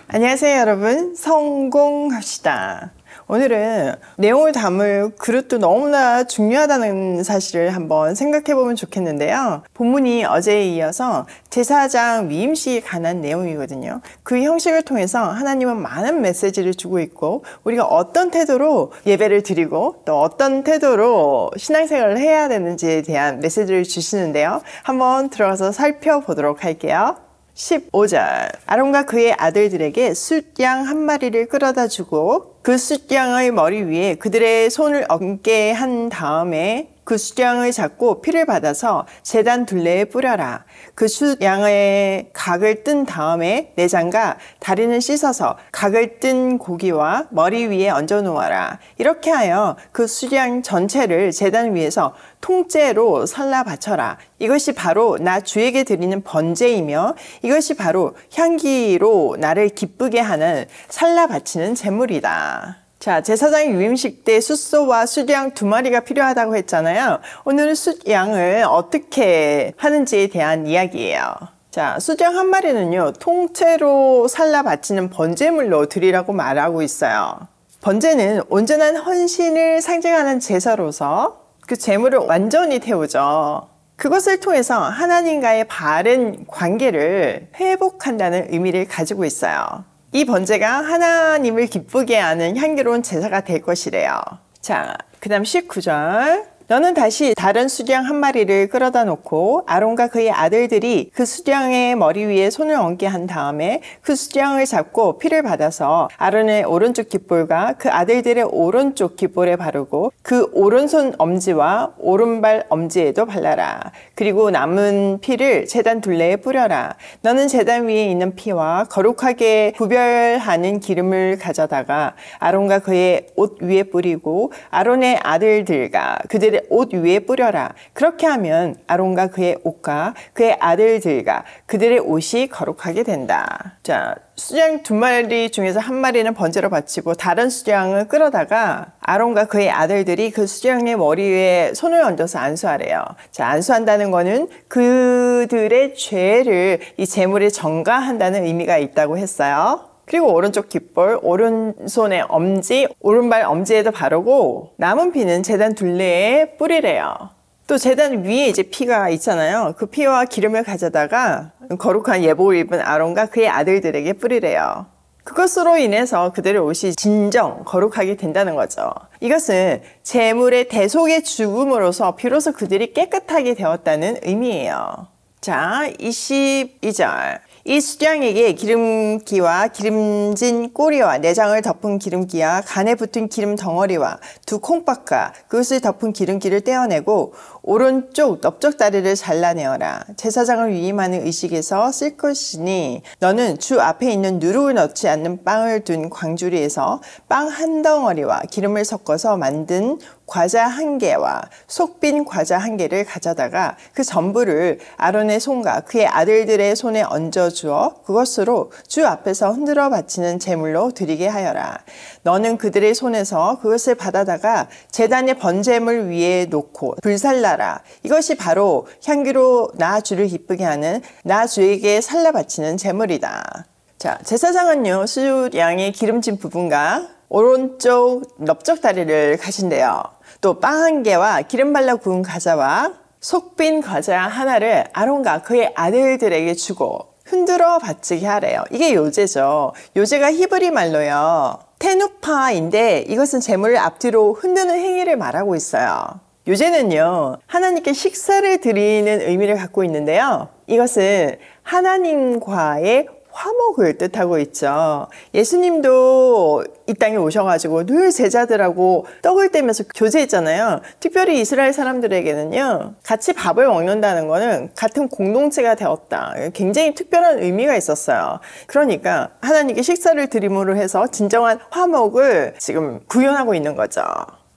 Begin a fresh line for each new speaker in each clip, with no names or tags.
안녕하세요 여러분, 성공합시다. 오늘은 내용을 담을 그릇도 너무나 중요하다는 사실을 한번 생각해 보면 좋겠는데요. 본문이 어제에 이어서 제사장 위임식에 관한 내용이거든요. 그 형식을 통해서 하나님은 많은 메시지를 주고 있고, 우리가 어떤 태도로 예배를 드리고 또 어떤 태도로 신앙생활을 해야 되는지에 대한 메시지를 주시는데요. 한번 들어가서 살펴보도록 할게요. 15절, 아론과 그의 아들들에게 숫양 한 마리를 끌어다 주고 그 숫양의 머리 위에 그들의 손을 얹게 한 다음에 그 숫양을 잡고 피를 받아서 제단 둘레에 뿌려라. 그 숫양의 각을 뜬 다음에 내장과 다리는 씻어서 각을 뜬 고기와 머리 위에 얹어 놓아라. 이렇게 하여 그 숫양 전체를 제단 위에서 통째로 살라 바쳐라. 이것이 바로 나 주에게 드리는 번제이며 이것이 바로 향기로 나를 기쁘게 하는 살라 바치는 제물이다. 자, 제사장 유임식 때 숫소와 숫양 2마리가 필요하다고 했잖아요. 오늘은 숫양을 어떻게 하는지에 대한 이야기예요. 자, 숫양 1마리는요, 통째로 살라 바치는 번제물로 드리라고 말하고 있어요. 번제는 온전한 헌신을 상징하는 제사로서 그 제물을 완전히 태우죠. 그것을 통해서 하나님과의 바른 관계를 회복한다는 의미를 가지고 있어요. 이 번제가 하나님을 기쁘게 하는 향기로운 제사가 될 것이래요. 자, 그 다음 19절. 너는 다시 다른 숫양 1마리를 끌어다 놓고 아론과 그의 아들들이 그 숫양의 머리 위에 손을 얹게 한 다음에 그 숫양을 잡고 피를 받아서 아론의 오른쪽 깃볼과 그 아들들의 오른쪽 깃볼에 바르고 그 오른손 엄지와 오른발 엄지에도 발라라. 그리고 남은 피를 제단 둘레에 뿌려라. 너는 제단 위에 있는 피와 거룩하게 구별하는 기름을 가져다가 아론과 그의 옷 위에 뿌리고 아론의 아들들과 그들의 옷 위에 뿌려라. 그렇게 하면 아론과 그의 옷과 그의 아들들과 그들의 옷이 거룩하게 된다. 자, 숫양 2마리 중에서 1마리는 번제로 바치고 다른 숫양을 끌어다가 아론과 그의 아들들이 그 숫양의 머리 위에 손을 얹어서 안수하래요. 자, 안수한다는 거는 그들의 죄를 이 제물에 전가한다는 의미가 있다고 했어요. 그리고 오른쪽 깃볼, 오른손의 엄지, 오른발 엄지에도 바르고 남은 피는 제단 둘레에 뿌리래요. 또 제단 위에 이제 피가 있잖아요. 그 피와 기름을 가져다가 거룩한 예복을 입은 아론과 그의 아들들에게 뿌리래요. 그것으로 인해서 그들의 옷이 진정 거룩하게 된다는 거죠. 이것은 제물의 대속의 죽음으로써 비로소 그들이 깨끗하게 되었다는 의미예요. 자, 22절. 이 숫양에게 기름기와 기름진 꼬리와 내장을 덮은 기름기와 간에 붙은 기름 덩어리와 2 콩밥과 그것을 덮은 기름기를 떼어내고 오른쪽 넓적 다리를 잘라내어라. 제사장을 위임하는 의식에서 쓸 것이니 너는 주 앞에 있는 누룩을 넣지 않는 빵을 둔 광주리에서 빵 1덩어리와 기름을 섞어서 만든 과자 1개와 속빈 과자 1개를 가져다가 그 전부를 아론의 손과 그의 아들들의 손에 얹어 주어 그것으로 주 앞에서 흔들어 바치는 제물로 드리게 하여라. 너는 그들의 손에서 그것을 받아다가 제단의 번제물 위에 놓고 불살라라. 이것이 바로 향기로 나 주를 기쁘게 하는 나 주에게 살라 바치는 제물이다. 자, 제사장은요, 숫양의 기름진 부분과 오른쪽 넓적 다리를 가신대요. 또 빵 1개와 기름 발라 구운 과자와 속빈 과자 1를 아론과 그의 아들들에게 주고 흔들어 바치게 하래요. 이게 요제죠. 요제가 히브리 말로요, 테누파인데 이것은 제물을 앞뒤로 흔드는 행위를 말하고 있어요. 요제는요, 하나님께 식사를 드리는 의미를 갖고 있는데요, 이것은 하나님과의 화목을 뜻하고 있죠. 예수님도 이 땅에 오셔가지고 늘 제자들하고 떡을 떼면서 교제했잖아요. 특별히 이스라엘 사람들에게는요, 같이 밥을 먹는다는 거는 같은 공동체가 되었다. 굉장히 특별한 의미가 있었어요. 그러니까 하나님께 식사를 드림으로 해서 진정한 화목을 지금 구현하고 있는 거죠.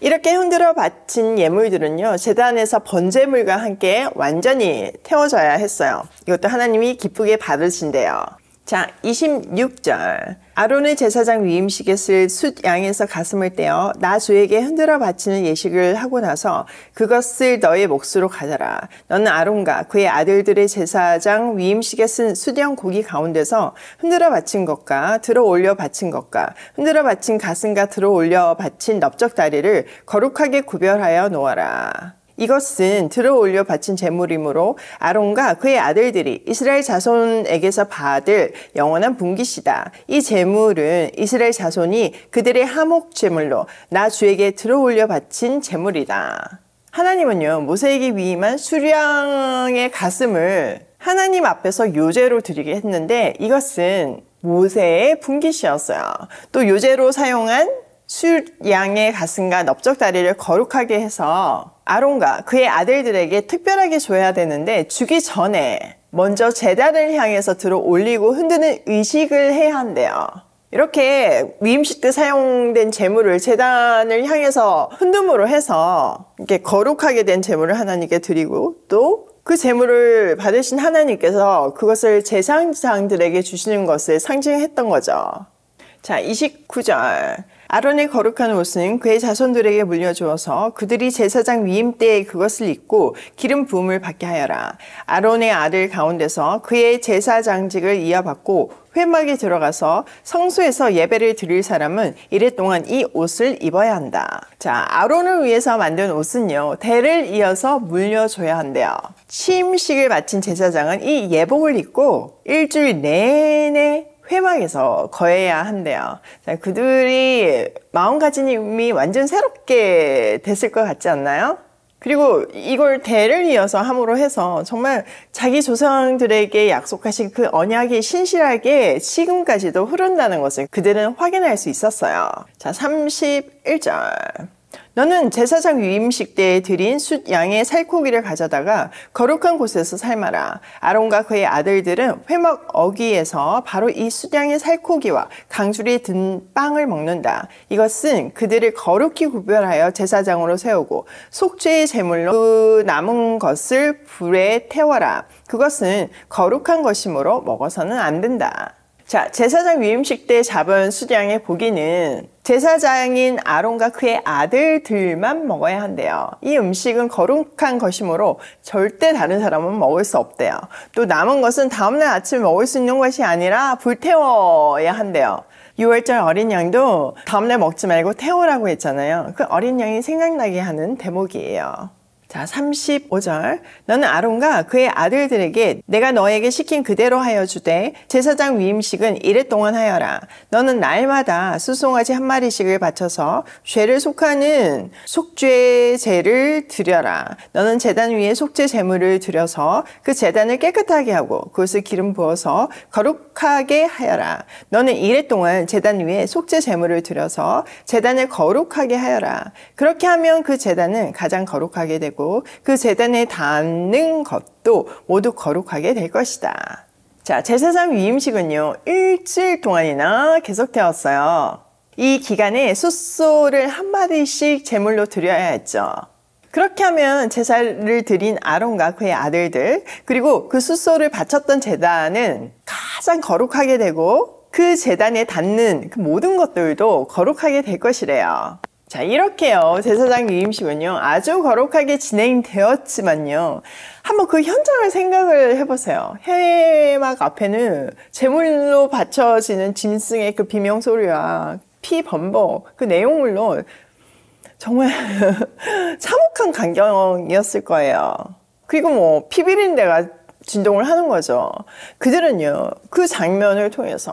이렇게 흔들어 바친 예물들은요, 제단에서 번제물과 함께 완전히 태워져야 했어요. 이것도 하나님이 기쁘게 받으신대요. 자, 26절. 아론의 제사장 위임식에 쓸 숫 양에서 가슴을 떼어 나 주에게 흔들어 바치는 예식을 하고 나서 그것을 너의 몫으로 가져라. 너는 아론과 그의 아들들의 제사장 위임식에 쓴 숫양 고기 가운데서 흔들어 바친 것과 들어 올려 바친 것과 흔들어 바친 가슴과 들어 올려 바친 넓적다리를 거룩하게 구별하여 놓아라. 이것은 들어 올려 바친 제물이므로 아론과 그의 아들들이 이스라엘 자손에게서 받을 영원한 분깃이다. 이 제물은 이스라엘 자손이 그들의 하목 제물로 나 주에게 들어 올려 바친 제물이다. 하나님은요, 모세에게 위임한 수량의 가슴을 하나님 앞에서 요제로 드리게 했는데 이것은 모세의 분깃이었어요. 또 요제로 사용한 수양의 가슴과 넓적다리를 거룩하게 해서 아론과 그의 아들들에게 특별하게 줘야 되는데 주기 전에 먼저 제단을 향해서 들어 올리고 흔드는 의식을 해야 한대요. 이렇게 위임식 때 사용된 제물을 제단을 향해서 흔듦으로 해서 이렇게 거룩하게 된 제물을 하나님께 드리고 또 그 제물을 받으신 하나님께서 그것을 제사장들에게 주시는 것을 상징했던 거죠. 자, 29절. 아론의 거룩한 옷은 그의 자손들에게 물려주어서 그들이 제사장 위임 때에 그것을 입고 기름 부음을 받게 하여라. 아론의 아들 가운데서 그의 제사장직을 이어받고 회막에 들어가서 성소에서 예배를 드릴 사람은 이래 동안 이 옷을 입어야 한다. 자, 아론을 위해서 만든 옷은요, 대를 이어서 물려줘야 한대요. 취임식을 마친 제사장은 이 예복을 입고 일주일 내내 회막에서 거해야 한대요. 자, 그들이 마음가짐이 완전 새롭게 됐을 것 같지 않나요? 그리고 이걸 대를 이어서 함으로 해서 정말 자기 조상들에게 약속하신 그 언약이 신실하게 지금까지도 흐른다는 것을 그들은 확인할 수 있었어요. 자, 31절. 너는 제사장 위임식 때에 드린 숫 양의 살코기를 가져다가 거룩한 곳에서 삶아라. 아론과 그의 아들들은 회막 어귀에서 바로 이 숫 양의 살코기와 강줄이 든 빵을 먹는다. 이것은 그들을 거룩히 구별하여 제사장으로 세우고 속죄의 제물로 그 남은 것을 불에 태워라. 그것은 거룩한 것이므로 먹어서는 안 된다. 자, 제사장 위임식 때 잡은 숫양의 고기는 제사장인 아론과 그의 아들들만 먹어야 한대요. 이 음식은 거룩한 것이므로 절대 다른 사람은 먹을 수 없대요. 또 남은 것은 다음날 아침에 먹을 수 있는 것이 아니라 불태워야 한대요. 6월절 어린 양도 다음날 먹지 말고 태우라고 했잖아요. 그 어린 양이 생각나게 하는 대목이에요. 자, 35절. 너는 아론과 그의 아들들에게 내가 너에게 시킨 그대로 하여 주되 제사장 위임식은 이래 동안 하여라. 너는 날마다 수송아지 한 마리씩을 바쳐서 죄를 속하는 속죄제를 드려라. 너는 제단 위에 속죄 제물을 드려서 그 제단을 깨끗하게 하고 그것을 기름 부어서 거룩하게 하여라. 너는 이래 동안 제단 위에 속죄 제물을 드려서 제단을 거룩하게 하여라. 그렇게 하면 그 제단은 가장 거룩하게 되고 그 제단에 닿는 것도 모두 거룩하게 될 것이다. 자, 제사장 위임식은요, 일주일 동안이나 계속되었어요. 이 기간에 숫소를 한 마리씩 제물로 드려야 했죠. 그렇게 하면 제사를 드린 아론과 그의 아들들, 그리고 그 숫소를 바쳤던 제단은 가장 거룩하게 되고 그 제단에 닿는 그 모든 것들도 거룩하게 될 것이래요. 자, 이렇게요, 제사장 위임식은요, 아주 거룩하게 진행되었지만요, 한번 그 현장을 생각을 해보세요. 회막 앞에는 제물로 바쳐지는 짐승의 그 비명소리와 피 범벅, 그 내용물로 정말 참혹한 광경이었을 거예요. 그리고 뭐 피비린 데가 진동을 하는 거죠. 그들은요, 그 장면을 통해서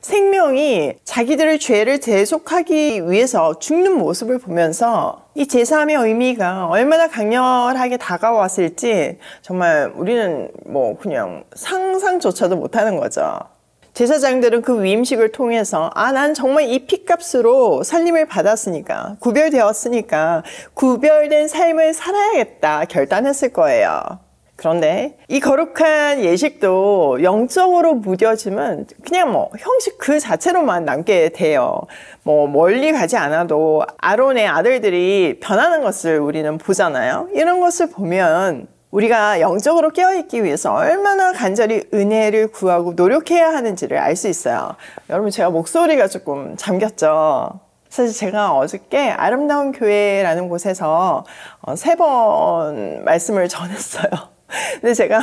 생명이 자기들의 죄를 대속하기 위해서 죽는 모습을 보면서 이 제사함의 의미가 얼마나 강렬하게 다가왔을지 정말 우리는 뭐 그냥 상상조차도 못하는 거죠. 제사장들은 그 위임식을 통해서 난 정말 이 피값으로 살림을 받았으니까, 구별되었으니까 구별된 삶을 살아야겠다 결단했을 거예요. 그런데 이 거룩한 예식도 영적으로 무뎌지면 그냥 뭐 형식 그 자체로만 남게 돼요. 뭐 멀리 가지 않아도 아론의 아들들이 변하는 것을 우리는 보잖아요. 이런 것을 보면 우리가 영적으로 깨어있기 위해서 얼마나 간절히 은혜를 구하고 노력해야 하는지를 알 수 있어요. 여러분, 제가 목소리가 조금 잠겼죠? 사실 제가 어저께 아름다운 교회라는 곳에서 3번 말씀을 전했어요. 근데 제가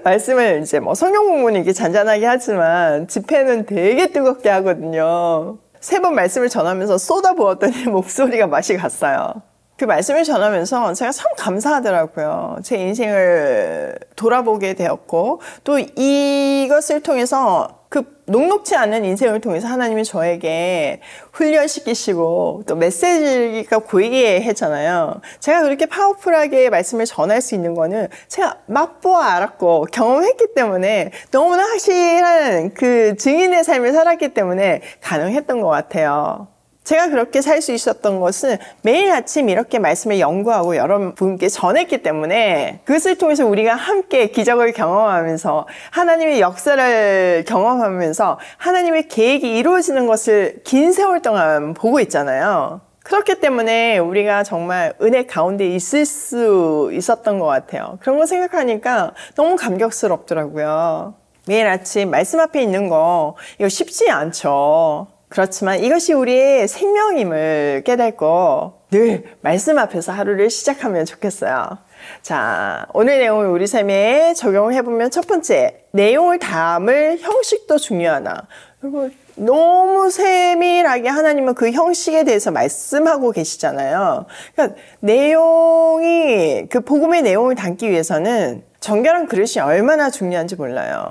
말씀을 이제 뭐 성경 공부는 이렇게 잔잔하게 하지만 집회는 되게 뜨겁게 하거든요. 3번 말씀을 전하면서 쏟아부었더니 목소리가 맛이 갔어요. 그 말씀을 전하면서 제가 참 감사하더라고요. 제 인생을 돌아보게 되었고, 또 이것을 통해서 그 녹록지 않은 인생을 통해서 하나님이 저에게 훈련시키시고 또 메시지가 보이게 했잖아요. 제가 그렇게 파워풀하게 말씀을 전할 수 있는 거는 제가 맛보아 알았고 경험했기 때문에, 너무나 확실한 그 증인의 삶을 살았기 때문에 가능했던 것 같아요. 제가 그렇게 살 수 있었던 것은 매일 아침 이렇게 말씀을 연구하고 여러분께 전했기 때문에, 그것을 통해서 우리가 함께 기적을 경험하면서 하나님의 역사를 경험하면서 하나님의 계획이 이루어지는 것을 긴 세월 동안 보고 있잖아요. 그렇기 때문에 우리가 정말 은혜 가운데 있을 수 있었던 것 같아요. 그런 거 생각하니까 너무 감격스럽더라고요. 매일 아침 말씀 앞에 있는 거, 이거 쉽지 않죠. 그렇지만 이것이 우리의 생명임을 깨닫고 늘 말씀 앞에서 하루를 시작하면 좋겠어요. 자, 오늘 내용을 우리 삶에 적용을 해보면, 첫 번째, 내용을 담을 형식도 중요하다. 여러분, 너무 세밀하게 하나님은 그 형식에 대해서 말씀하고 계시잖아요. 그러니까 내용이, 그 복음의 내용을 담기 위해서는 정결한 그릇이 얼마나 중요한지 몰라요.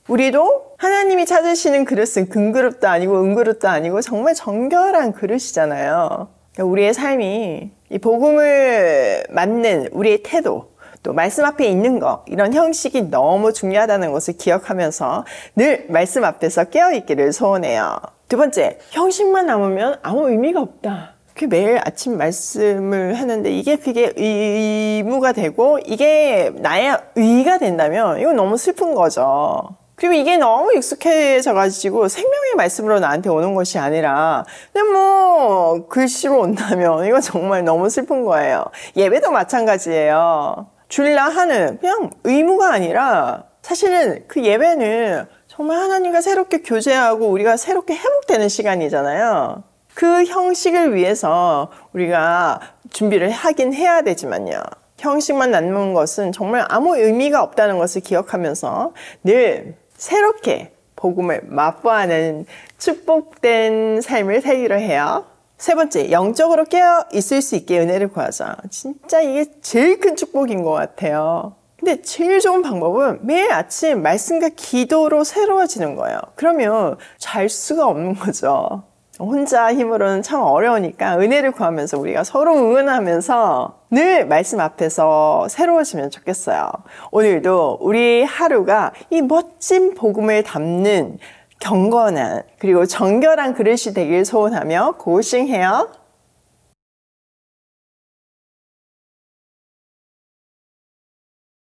우리도 하나님이 찾으시는 그릇은 금그릇도 아니고 은그릇도 아니고 정말 정결한 그릇이잖아요. 그러니까 우리의 삶이 이 복음을 맞는 우리의 태도, 또 말씀 앞에 있는 거, 이런 형식이 너무 중요하다는 것을 기억하면서 늘 말씀 앞에서 깨어있기를 소원해요. 두 번째, 형식만 남으면 아무 의미가 없다. 매일 아침 말씀을 하는데 그게 의무가 되고 이게 나의 의가 된다면 이건 너무 슬픈 거죠. 그리고 이게 너무 익숙해져가지고 생명의 말씀으로 나한테 오는 것이 아니라 그냥 뭐 글씨로 온다면 이건 정말 너무 슬픈 거예요. 예배도 마찬가지예요. 주일날 하는 그냥 의무가 아니라, 사실은 그 예배는 정말 하나님과 새롭게 교제하고 우리가 새롭게 회복되는 시간이잖아요. 그 형식을 위해서 우리가 준비를 하긴 해야 되지만요. 형식만 남는 것은 정말 아무 의미가 없다는 것을 기억하면서 늘 새롭게 복음을 맛보아하는 축복된 삶을 살기로 해요. 세 번째, 영적으로 깨어 있을 수 있게 은혜를 구하자. 진짜 이게 제일 큰 축복인 것 같아요. 근데 제일 좋은 방법은 매일 아침 말씀과 기도로 새로워지는 거예요. 그러면 잘 수가 없는 거죠. 혼자 힘으로는 참 어려우니까 은혜를 구하면서 우리가 서로 응원하면서 늘 말씀 앞에서 새로워지면 좋겠어요. 오늘도 우리 하루가 이 멋진 복음을 담는 경건한 그리고 정결한 그릇이 되길 소원하며 고싱해요.